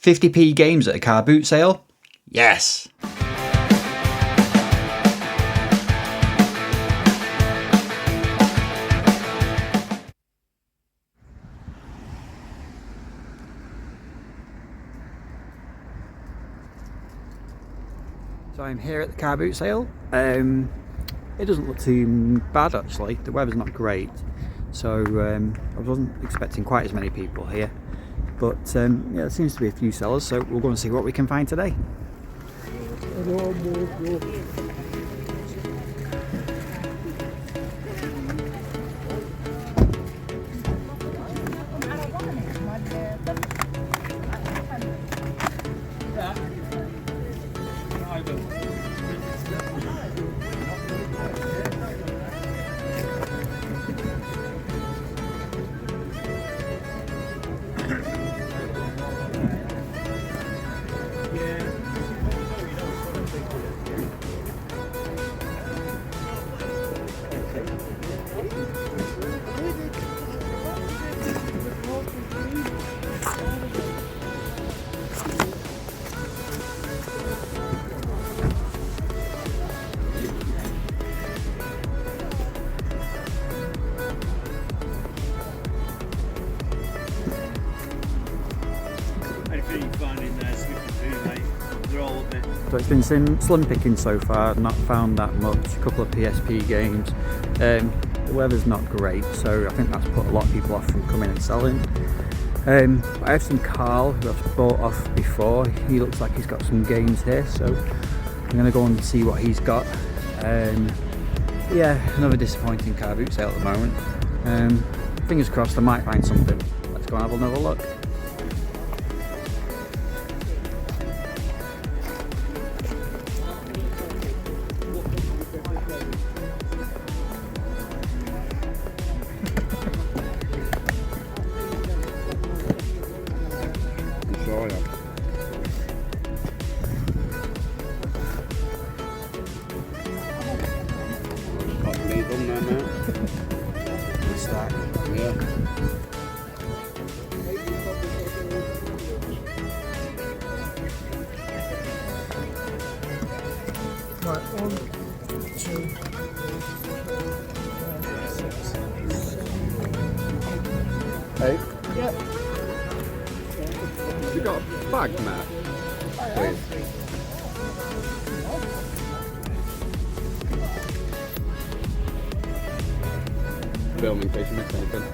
50p games at a car boot sale? Yes! So I'm here at the car boot sale. It doesn't look too bad actually, the weather's not great, so I wasn't expecting quite as many people here, but yeah, there seems to be a few sellers, so we'll go and see what we can find today. So it's been slim picking so far, not found that much, a couple of PSP games. The weather's not great, so I think that's put a lot of people off from coming and selling. I have seen Carl, who I've bought off before. He looks like he's got some games here, so I'm going to go and see what he's got. Yeah, another disappointing car boot sale at the moment. Fingers crossed I might find something. Let's go and have another look. Right, 1, 2, 8. yep. You got a bag, Matt? Please. Film in case you miss anything.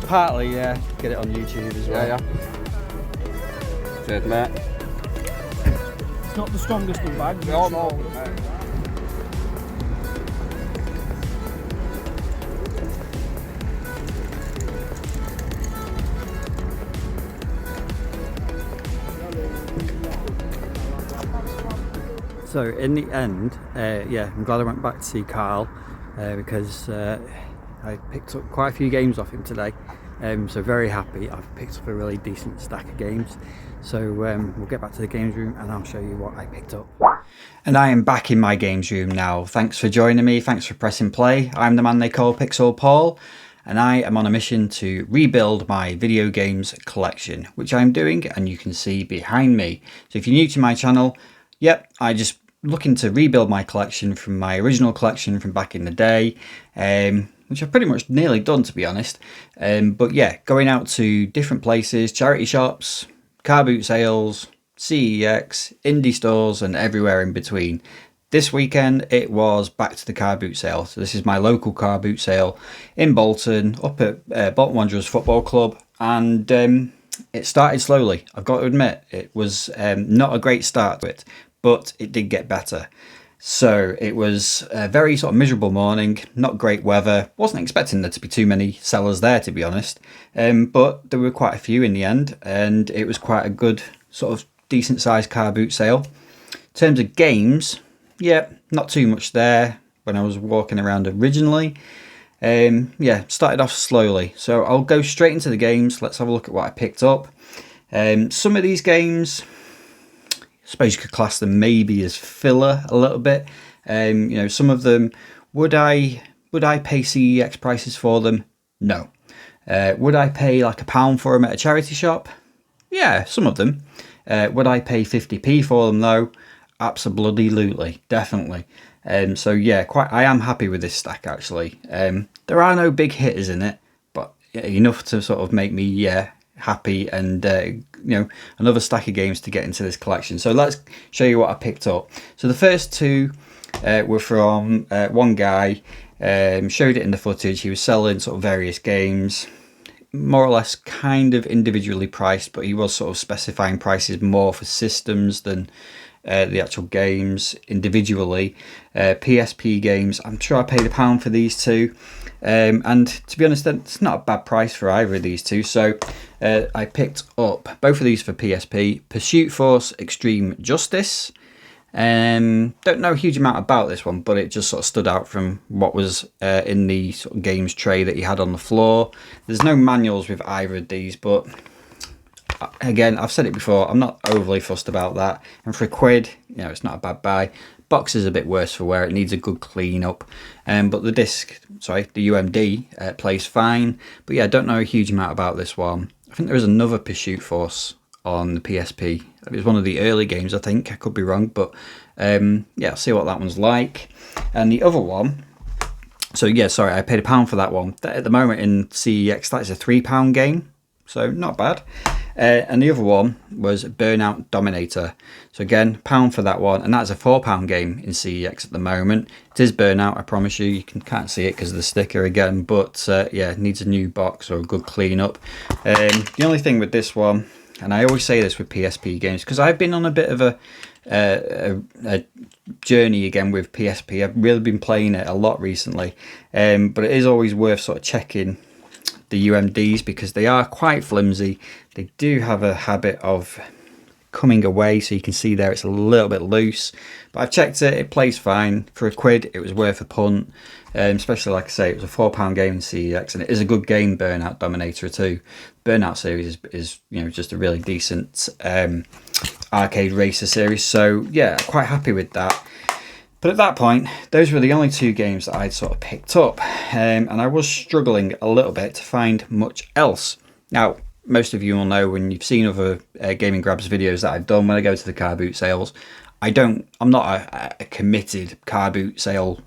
Partly, yeah, get it on YouTube as well. Yeah. Cheers, Matt. It's not the strongest of bags. No. So in the end, yeah, I'm glad I went back to see Carl because I picked up quite a few games off him today. So very happy. I've picked up a really decent stack of games. So we'll get back to the games room and I'll show you what I picked up. And I am back in my games room now. Thanks for joining me. Thanks for pressing play. I'm the man they call Pixel Paul, and I am on a mission to rebuild my video games collection, which I'm doing, and you can see behind me. So if you're new to my channel, yep, I just looking to rebuild my collection from my original collection from back in the day, which I've pretty much nearly done, to be honest. But yeah, going out to different places, charity shops, car boot sales, CEX, indie stores, and everywhere in between. This weekend it was back to the car boot sale. So this is my local car boot sale in Bolton, up at Bolton Wanderers Football Club, and it started slowly. I've got to admit, it was not a great start to it, but it did get better. So it was a very sort of miserable morning, not great weather. Wasn't expecting there to be too many sellers there, to be honest, but there were quite a few in the end, and it was quite a good sort of decent sized car boot sale. In terms of games, yeah, not too much there when I was walking around originally. Yeah, started off slowly, so I'll go straight into the games. Let's have a look at what I picked up. Some of these games, I suppose you could class them maybe as filler a little bit. You know, some of them, would I pay CEX prices for them? No. Would I pay like £1 for them at a charity shop? Yeah, some of them. Would I pay 50p for them though? Absolutely, definitely. So yeah, I am happy with this stack actually. There are no big hitters in it, but enough to sort of make me happy, and another stack of games to get into this collection. So let's show you what I picked up. So the first two were from one guy. Showed it in the footage. He was selling sort of various games, more or less kind of individually priced, but he was sort of specifying prices more for systems than the actual games individually. PSP games, I'm sure I paid £1 for these two, and to be honest, it's not a bad price for either of these two. So I picked up both of these for PSP. Pursuit Force Extreme Justice. Don't know a huge amount about this one, but it just sort of stood out from what was in the sort of games tray that he had on the floor. There's no manuals with either of these, but again, I've said it before, I'm not overly fussed about that. And for £1, it's not a bad buy. Box is a bit worse for wear, it needs a good clean up. But the disc, the UMD plays fine. But yeah, I don't know a huge amount about this one. I think there is another Pursuit Force on the PSP. It was one of the early games, I think. I could be wrong, but yeah, I'll see what that one's like. And the other one, so yeah, sorry, I paid £1 for that one. At the moment in CEX, that is a £3 game, so not bad. And the other one was Burnout Dominator. So again, £1 for that one, and that's a £4 game in CEX at the moment. It is Burnout, I promise you. You can't see it because of the sticker again, but yeah, it needs a new box or a good clean up. The only thing with this one, and I always say this with PSP games, because I've been on a bit of a journey again with PSP. I've really been playing it a lot recently, but it is always worth sort of checking the UMDs because they are quite flimsy. They do have a habit of coming away, so you can see there it's a little bit loose, but I've checked it, it plays fine. For £1 it was worth a punt, especially like I say, it was a £4 game in CEX, and it is a good game, Burnout Dominator 2. Burnout series is just a really decent arcade racer series, so yeah, quite happy with that. But at that point, those were the only two games that I'd sort of picked up, and I was struggling a little bit to find much else. Now, most of you will know when you've seen other Gaming Grabs videos that I've done when I go to the car boot sales, I'm not a committed car boot sale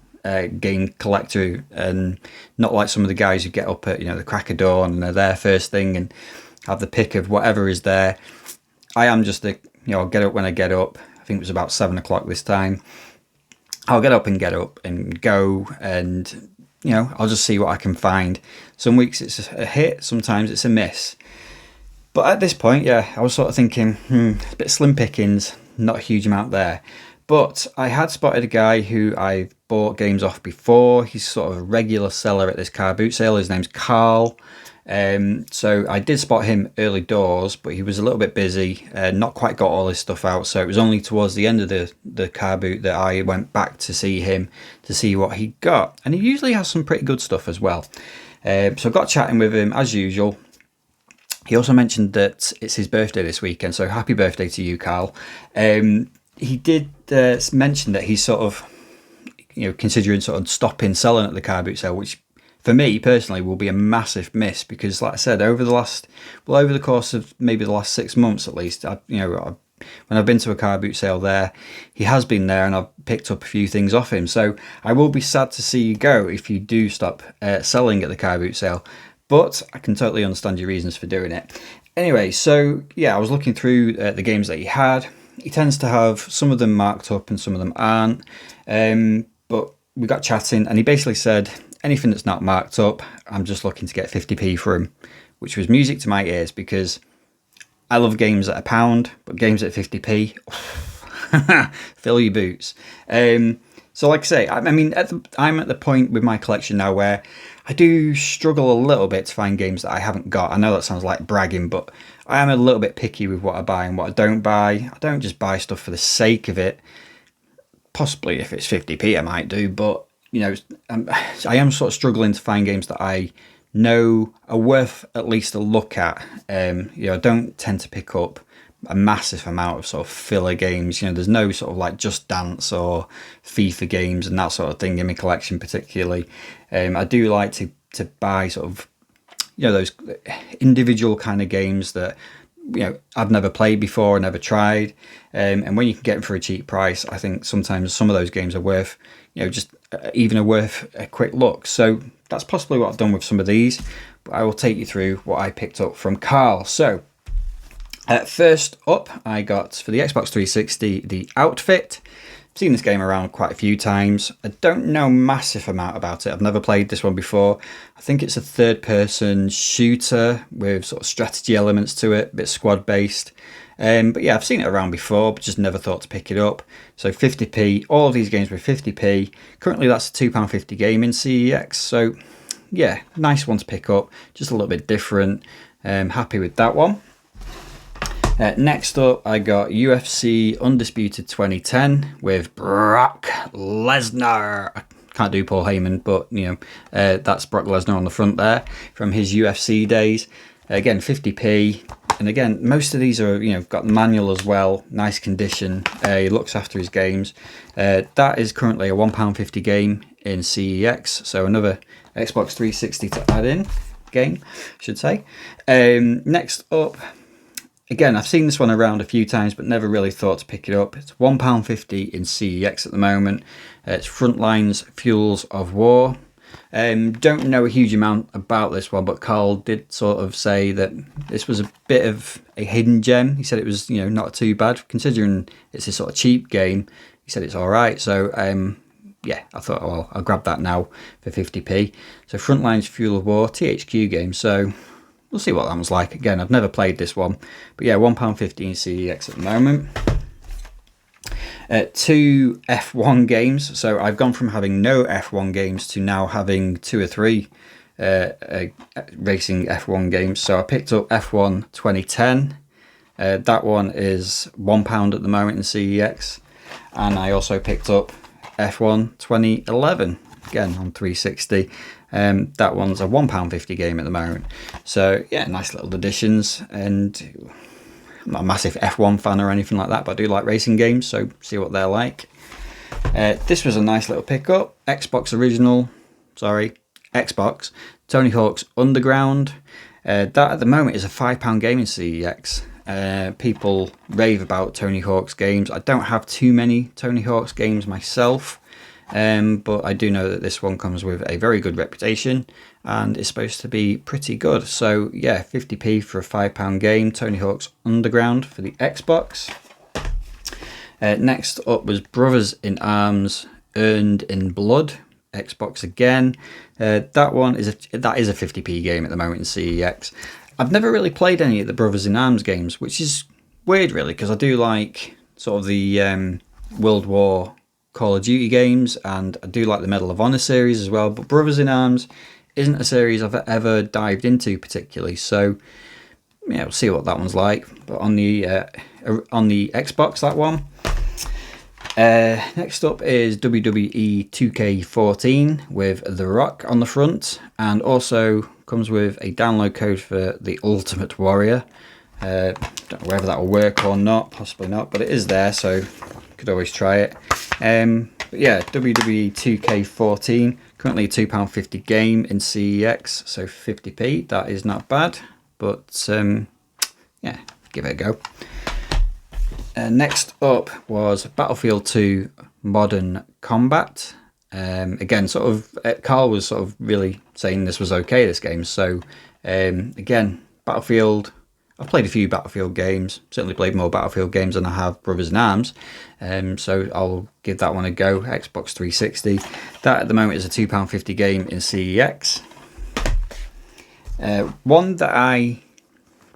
game collector, and not like some of the guys who get up at the crack of dawn and they're there first thing and have the pick of whatever is there. I am just I'll get up when I get up. I think it was about 7 o'clock this time. I'll get up and go, and I'll just see what I can find. Some weeks it's a hit, sometimes it's a miss. But at this point, yeah, I was sort of thinking, a bit slim pickings, not a huge amount there. But I had spotted a guy who I've bought games off before. He's sort of a regular seller at this car boot sale. His name's Carl. So I did spot him early doors, but he was a little bit busy, not quite got all his stuff out. So it was only towards the end of the car boot that I went back to see him to see what he got. And he usually has some pretty good stuff as well. So I got chatting with him as usual. He also mentioned that it's his birthday this weekend, so happy birthday to you, Carl. He did mention that he's sort of, considering sort of stopping selling at the car boot sale, which for me personally will be a massive miss, because like I said, over the course of maybe the last 6 months at least, when I've been to a car boot sale there, he has been there and I've picked up a few things off him. So I will be sad to see you go if you do stop selling at the car boot sale, but I can totally understand your reasons for doing it. Anyway, so yeah, I was looking through the games that he had. He tends to have some of them marked up and some of them aren't, but we got chatting and he basically said, anything that's not marked up, I'm just looking to get 50p for him, which was music to my ears, because I love games at £1, but games at 50p, fill your boots. So like I say, I mean, I'm at the point with my collection now where I do struggle a little bit to find games that I haven't got. I know that sounds like bragging, but I am a little bit picky with what I buy and what I don't buy. I don't just buy stuff for the sake of it. Possibly if it's 50p I might do, but I am sort of struggling to find games that I know are worth at least a look at. I don't tend to pick up a massive amount of sort of filler games. There's no sort of like Just Dance or FIFA games and that sort of thing in my collection particularly. I do like to buy sort of those individual kind of games that I've never played before, never tried, and when you can get them for a cheap price, I think sometimes some of those games are worth, just even worth a quick look. So that's possibly what I've done with some of these, but I will take you through what I picked up from Carl. So first up, I got for the Xbox 360 the Outfit. I've seen this game around quite a few times. I don't know a massive amount about it. I've never played this one before. I think it's a third-person shooter with sort of strategy elements to it, a bit squad-based. But yeah, I've seen it around before, but just never thought to pick it up. So 50p, all of these games were 50p. Currently that's a £2.50 game in CEX. So yeah, nice one to pick up. Just a little bit different. Happy with that one. Next up, I got UFC Undisputed 2010 with Brock Lesnar. I can't do Paul Heyman, but that's Brock Lesnar on the front there from his UFC days. Again, 50p, and again, most of these are got the manual as well. Nice condition. He looks after his games. That is currently a £1.50 game in CEX, so another Xbox 360 to add in game, I should say. Next up. Again, I've seen this one around a few times, but never really thought to pick it up. It's £1.50 in CEX at the moment. It's Frontlines Fuels of War. Don't know a huge amount about this one, but Carl did sort of say that this was a bit of a hidden gem. He said it was, not too bad, considering it's a sort of cheap game. He said it's all right. So, yeah, I thought, well, I'll grab that now for 50p. So Frontlines Fuel of War, THQ game. So we'll see what that one's like. Again, I've never played this one. But yeah, £1.50 CEX at the moment. 2 F1 games. So I've gone from having no F1 games to now having 2 or 3 racing F1 games. So I picked up F1 2010. That one is £1 at the moment in CEX. And I also picked up F1 2011, again on 360. That one's a £1.50 game at the moment. So yeah, nice little additions. And I'm not a massive F1 fan or anything like that, but I do like racing games, so see what they're like. This was a nice little pickup. Xbox Tony Hawk's Underground. That at the moment is a £5 game in CEX. People rave about Tony Hawk's games. I don't have too many Tony Hawk's games myself. But I do know that this one comes with a very good reputation and is supposed to be pretty good. So yeah, 50p for a £5 game, Tony Hawk's Underground for the Xbox. Next up was Brothers in Arms Earned in Blood, Xbox again. That is a 50p game at the moment in CEX. I've never really played any of the Brothers in Arms games, which is weird really, because I do like sort of the World War Call of Duty games, and I do like the Medal of Honor series as well, but Brothers in Arms isn't a series I've ever dived into particularly, so yeah, we'll see what that one's like. But on the Xbox, that one. Next up is WWE 2K14 with The Rock on the front, and also comes with a download code for The Ultimate Warrior. Don't know whether that will work or not, possibly not, but it is there, so could always try it. But yeah, WWE 2K14, currently a £2.50 game in CEX, so 50p, that is not bad, but yeah, give it a go. Next up was Battlefield 2 Modern Combat. Again, sort of, Carl was sort of really saying this was okay, this game, so again, Battlefield, I've played a few Battlefield games, certainly played more Battlefield games than I have Brothers in Arms, so I'll give that one a go. Xbox 360. That at the moment is a £2.50 game in CEX. One that I,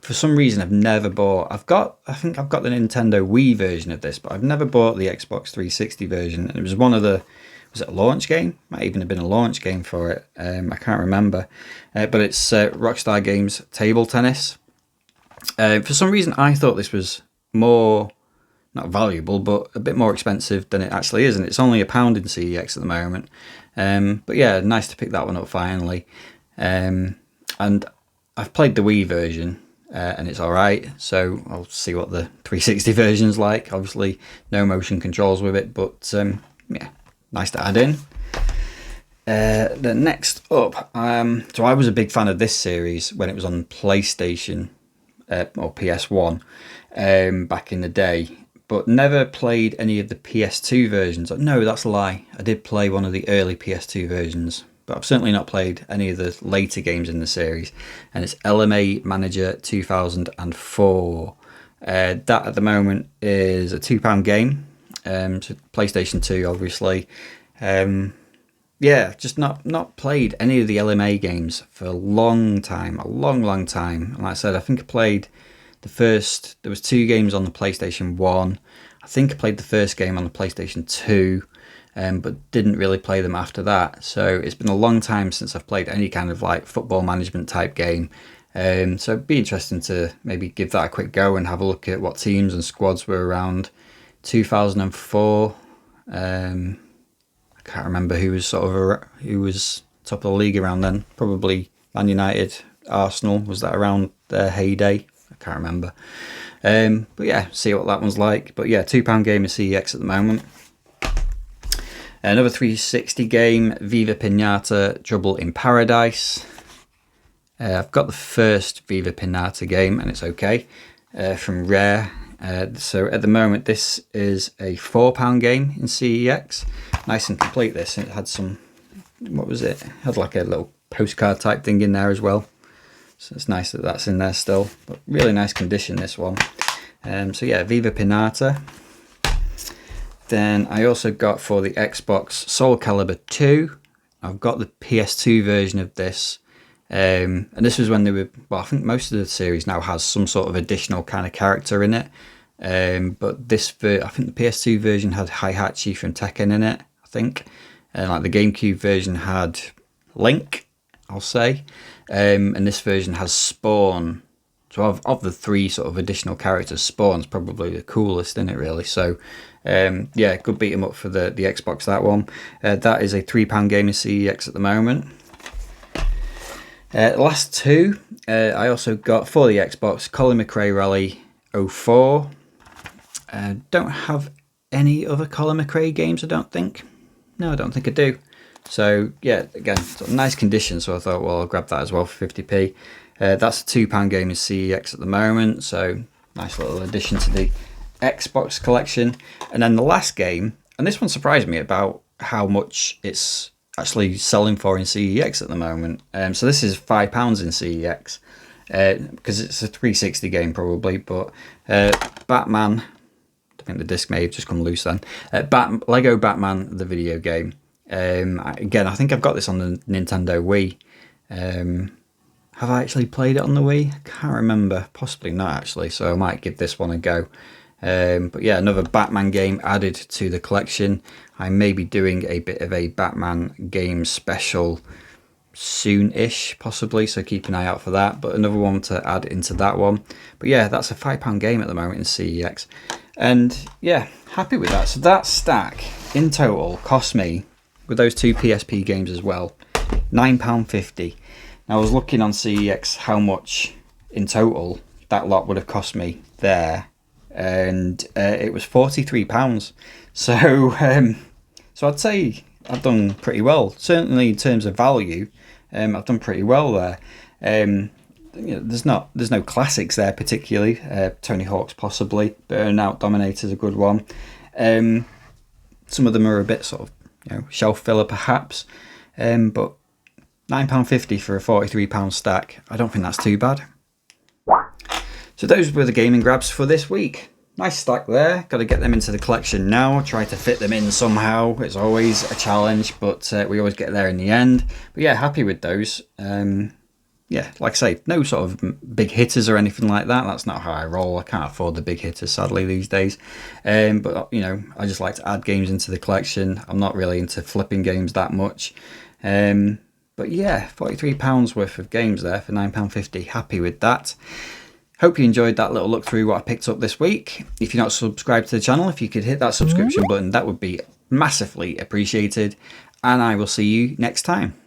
for some reason, I've never bought. I think I've got the Nintendo Wii version of this, but I've never bought the Xbox 360 version. And it was one of the, was it a launch game? Might even have been a launch game for it. I can't remember. But it's Rockstar Games Table Tennis. For some reason, I thought this was more, not valuable, but a bit more expensive than it actually is, and it's only £1 in CEX at the moment. But yeah, nice to pick that one up finally. And I've played the Wii version, and it's alright, so I'll see what the 360 version's like. Obviously, no motion controls with it, but yeah, nice to add in. The next up, so I was a big fan of this series when it was on PlayStation. or PS1 back in the day, but never played any of the PS2 versions. No, that's a lie. I did play one of the early PS2 versions, but I've certainly not played any of the later games in the series. And it's LMA Manager 2004. That at the moment is a £2 game. So PlayStation 2, obviously. Yeah, just not played any of the LMA games for a long time, a long time. And like I said, I think I played there was 2 games on the PlayStation 1. I think I played the first game on the PlayStation 2, but didn't really play them after that. So it's been a long time since I've played any kind of like football management type game. So it'd be interesting to maybe give that a quick go and have a look at what teams and squads were around 2004. I can't remember who was top of the league around then. Probably Man United, Arsenal. Was that around their heyday? I can't remember. But yeah, see what that one's like. But yeah, £2 game of CEX at the moment. Another 360 game, Viva Pinata Trouble in Paradise. I've got the first Viva Pinata game and it's okay, from Rare. So at the moment this is a £4 game in CEX. Nice and complete this. It had some, what was it? It had like a little postcard type thing in there as well. So it's nice that that's in there still. But really nice condition, this one. So yeah, Viva Pinata. Then I also got for the Xbox Soul Calibur 2. I've got the PS2 version of this. And this was when they were, well, I think most of the series now has some sort of additional kind of character in it. But this, I think the PS2 version had Heihachi from Tekken in it, I think. And like the GameCube version had Link, I'll say. And this version has Spawn. So of the 3 sort of additional characters, Spawn's probably the coolest in it, really. So yeah, good beat 'em up for the Xbox, that one. That is a £3 game in CEX at the moment. The last 2, I also got for the Xbox, Colin McRae Rally 04. Don't have any other Colin McRae games, I don't think. No, I don't think I do. So yeah, again, sort of nice condition, so I thought, well, I'll grab that as well for 50p. That's a £2 game in CEX at the moment, so nice little addition to the Xbox collection. And then the last game, and this one surprised me about how much it's actually selling for in CEX at the moment. So this is £5 in CEX, because it's a 360 game probably, but Batman, I think the disc may have just come loose then. Lego Batman, the video game. Again, I think I've got this on the Nintendo Wii. Have I actually played it on the Wii? I can't remember. Possibly not, actually, so I might give this one a go. But yeah, another Batman game added to the collection. I may be doing a bit of a Batman game special soon-ish, possibly, so keep an eye out for that. But another one to add into that one. But yeah, that's a £5 game at the moment in CEX. And yeah, happy with that. So that stack in total cost me, with those 2 PSP games as well, £9.50. Now I was looking on CEX how much in total that lot would have cost me there, and it was £43. So so I'd say I've done pretty well. Certainly in terms of value, I've done pretty well there. You know, there's no classics there particularly. Tony Hawk's possibly, Burnout Dominator's a good one. Some of them are a bit sort of, you know, shelf filler perhaps, but £9.50 for a £43 stack, I don't think that's too bad. So those were the gaming grabs for this week. Nice stack there. Got to get them into the collection now. Try to fit them in somehow. It's always a challenge, but we always get there in the end. But yeah, happy with those. Yeah, like I say, no sort of big hitters or anything like that. That's not how I roll. I can't afford the big hitters, sadly, these days. But, you know, I just like to add games into the collection. I'm not really into flipping games that much. But yeah, £43 worth of games there for £9.50. Happy with that. Hope you enjoyed that little look through what I picked up this week. If you're not subscribed to the channel, if you could hit that subscription button, that would be massively appreciated. And I will see you next time.